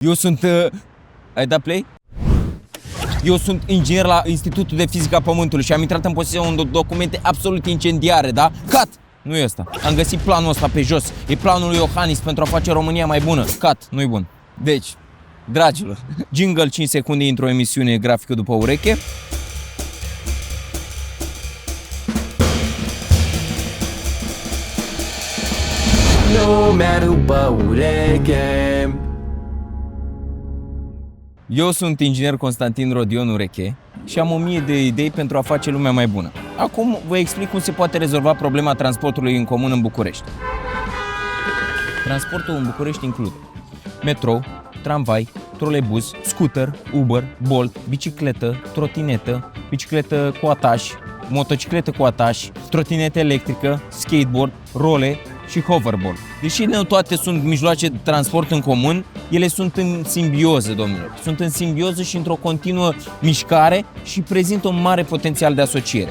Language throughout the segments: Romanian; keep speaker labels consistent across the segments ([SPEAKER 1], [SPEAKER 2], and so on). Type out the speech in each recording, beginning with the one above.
[SPEAKER 1] Eu sunt... ai dat play? Eu sunt inginer la Institutul de Fizică a Pământului și am intrat în posesia unor documente absolut incendiare, da? Cut! Nu e ăsta. Am găsit planul ăsta pe jos. E planul lui Iohannis pentru a face România mai bună. Cut! Nu-i bun. Deci, dragilor, jingle 5 secunde într-o emisiune grafică după ureche.
[SPEAKER 2] Lumea după ureche.
[SPEAKER 1] Eu sunt inginer Constantin Rodion Ureche și am 1000 de idei pentru a face lumea mai bună. Acum vă explic cum se poate rezolva problema transportului în comun în București. Transportul în București include metrou, tramvai, trolebuz, scooter, Uber, Bolt, bicicletă, trotinetă, bicicletă cu ataș, motocicletă cu ataș, trotinetă electrică, skateboard, role și hoverboard. Deși nu toate sunt mijloace de transport în comun, ele sunt în simbioză, domnilor. Sunt în simbioză și într-o continuă mișcare și prezintă un mare potențial de asociere.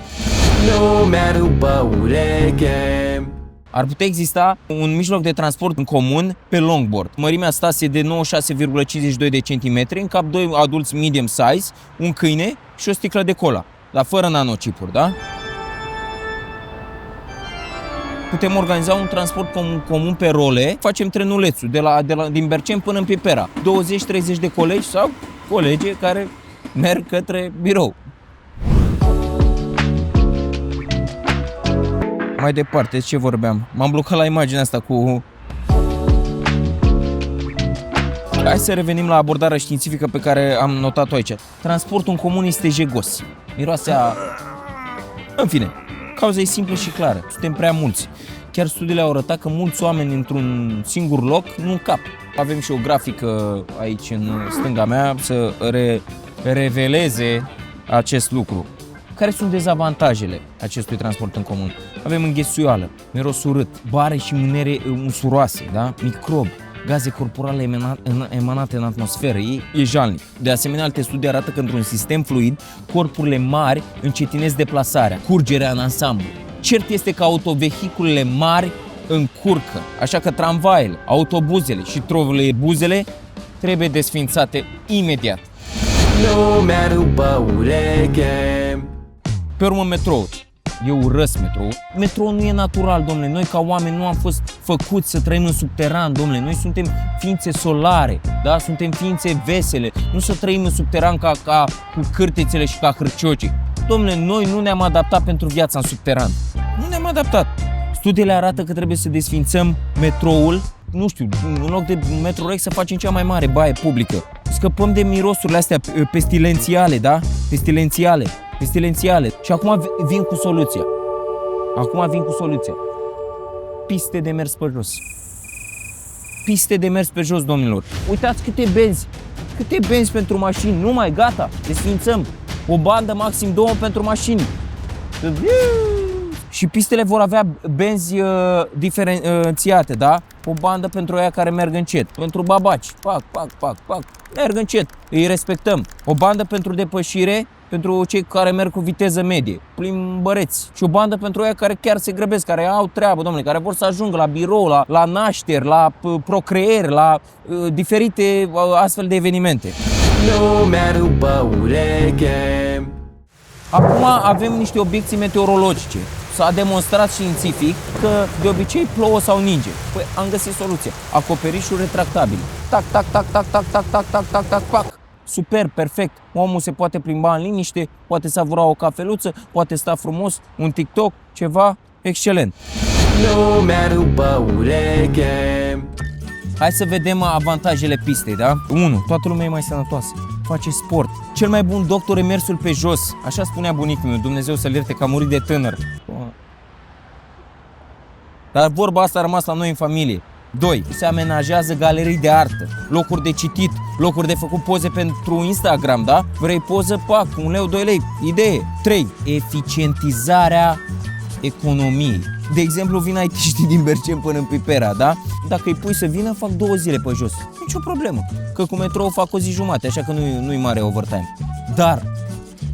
[SPEAKER 2] Lumea după ureche.
[SPEAKER 1] Ar putea exista un mijloc de transport în comun pe longboard. Mărimea sa este de 96,52 de centimetri, în cap 2 adulți medium size, un câine și o sticlă de cola, dar fără nanocipuri, da? Putem organiza un transport comun pe role, facem trenulețul din Berceni până în Pipera. 20-30 de colegi sau colege care merg către birou. Mai departe, ce vorbeam? M-am blocat la imaginea asta cu... Hai să revenim la abordarea științifică pe care am notat-o aici. Transportul în comun este jegos. Miroase a... În fine, cauza e simplă și clară. Suntem prea mulți. Chiar studiile au arătat că mulți oameni într-un singur loc nu încap. Avem și o grafică aici în stânga mea să reveleze acest lucru. Care sunt dezavantajele acestui transport în comun? Avem înghesuială, miros urât, bare și mânere usuroase, da? Microbi, gaze corporale emanate în atmosferă, e jalnic. De asemenea, alte studii arată că într-un sistem fluid, corpurile mari încetinesc deplasarea, curgerea în ansamblu. Cert este că autovehiculele mari încurcă, așa că tramvaiele, autobuzele și trolebuzele trebuie desființate imediat.
[SPEAKER 2] Lumea după ureche.
[SPEAKER 1] Pe urmă, metrou. Eu urăsc metrou. Metrou nu e natural, domnule. Noi ca oameni nu am fost făcuți să trăim în subteran, domnule. Noi suntem ființe solare, da? Suntem ființe vesele. Nu să trăim în subteran ca cu cârtițele și ca hârciocii. Domnule, noi nu ne-am adaptat pentru viața în subteran. Nu ne-am adaptat. Studiile arată că trebuie să desfințăm metroul, nu știu, în loc de Metrorex să facem cea mai mare baie publică. Scăpăm de mirosurile astea pestilențiale, da? Pestilențiale. Și acum vin cu soluția. Piste de mers pe jos. Piste de mers pe jos, domnilor. Uitați câte benzi pentru mașini. Numai, gata, desfințăm. O bandă, maxim 2 pentru mașini. Și pistele vor avea benzi diferențiate, da? O bandă pentru aia care merg încet. Pentru babaci, pac, merg încet, îi respectăm. O bandă pentru depășire, pentru cei care merg cu viteză medie, plimbăreți. Și o bandă pentru aia care chiar se grăbesc, care au treabă, domnule, care vor să ajungă la birou, la nașteri, la procreeri, la diferite astfel de evenimente.
[SPEAKER 2] Lumea după ureche.
[SPEAKER 1] Acum avem niște obiecții meteorologice. S-a demonstrat științific că de obicei plouă sau ninge. Păi am găsit soluția. Acoperișuri retractabile. Tac. Super, perfect. Omul se poate plimba în liniște, poate savura o cafeluță, poate sta frumos, un TikTok, ceva excelent.
[SPEAKER 2] Lumea după ureche.
[SPEAKER 1] Hai să vedem avantajele pistei, da? 1. Toată lumea e mai sănătoasă. Face sport. Cel mai bun doctor e mersul pe jos. Așa spunea bunicul meu, Dumnezeu să-l ierte că a murit de tânăr. Dar vorba asta a rămas la noi în familie. 2. Se amenajează galerii de artă, locuri de citit, locuri de făcut poze pentru Instagram, da? Vrei poză? Pac, 1 leu, 2 lei. Idee. 3. Eficientizarea economiei. De exemplu, vin IT-știi din Berceni până în Pipera, da? Dacă îi pui să vină, fac 2 zile pe jos. Nici o problemă. Că cu metrou fac o zi jumate, așa că nu-i mare overtime. Dar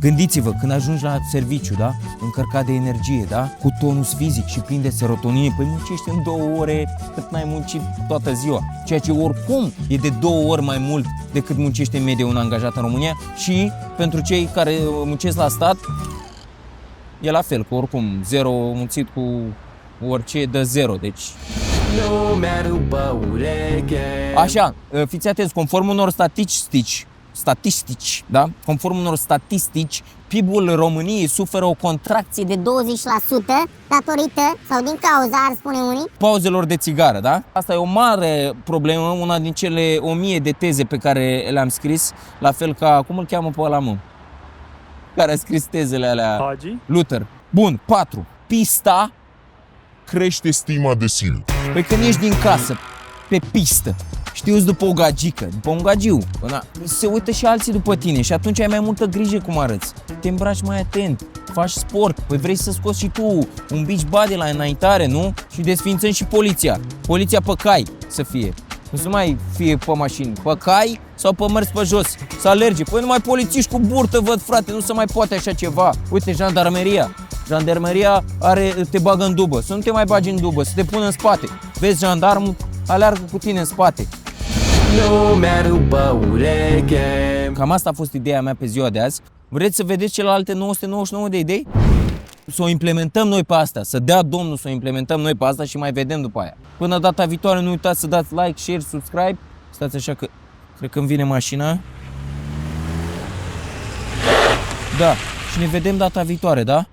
[SPEAKER 1] Gândiți-vă, când ajungi la serviciu, da? Încărcat de energie, da? Cu tonus fizic și plin de serotonină, păi muncești în 2 ore cât n-ai muncit toată ziua. Ceea ce oricum e de 2 ori mai mult decât muncește în medie un angajat în România și pentru cei care muncesc la stat, e la fel, că oricum 0 mulțit cu orice dă 0, deci...
[SPEAKER 2] No matter what it can.
[SPEAKER 1] Așa, fiți atenți, conform unor statistici, da? Conform unor statistici, PIB-ul României suferă o contracție
[SPEAKER 3] de 20% datorită sau din cauza, ar spune unii,
[SPEAKER 1] pauzelor de țigară, da? Asta e o mare problemă, una din cele 1000 de teze pe care le-am scris, la fel ca, cum îl cheamă pe ăla, mă? Care a scris tezele alea?
[SPEAKER 4] Hagi?
[SPEAKER 1] Luther. Bun, 4. Pista
[SPEAKER 5] Crește stima de sine.
[SPEAKER 1] Păi când ești din casă, pe pistă, știuți după o gagică, după un gagiu, se uită și alții după tine și atunci ai mai multă grijă cum arăți. Te îmbraci mai atent, faci sport, păi vrei să scoți și tu un beach body la înaintare, nu? Și desfințăm și poliția. Poliția pe cai să fie. Nu să mai fie pe mașini, pe cai sau pe mers pe jos, să alerge. Păi numai polițiști cu burtă văd, frate, nu se mai poate așa ceva. Uite, jandarmeria. Jandarmeria te bagă în dubă, să nu te mai bagi în dubă, să te pună în spate. Vezi jandarmul, aleargă cu tine în spate.
[SPEAKER 2] No matter what it can.
[SPEAKER 1] Cam asta a fost ideea mea pe ziua de azi. Vreți să vedeți celelalte 999 de idei? Să o implementăm noi pe asta, să dea Domnul să o implementăm noi pe asta și mai vedem după aia. Până data viitoare nu uitați să dați like, share, subscribe. Stați așa că cred că îmi vine mașina. Da, și ne vedem data viitoare, da?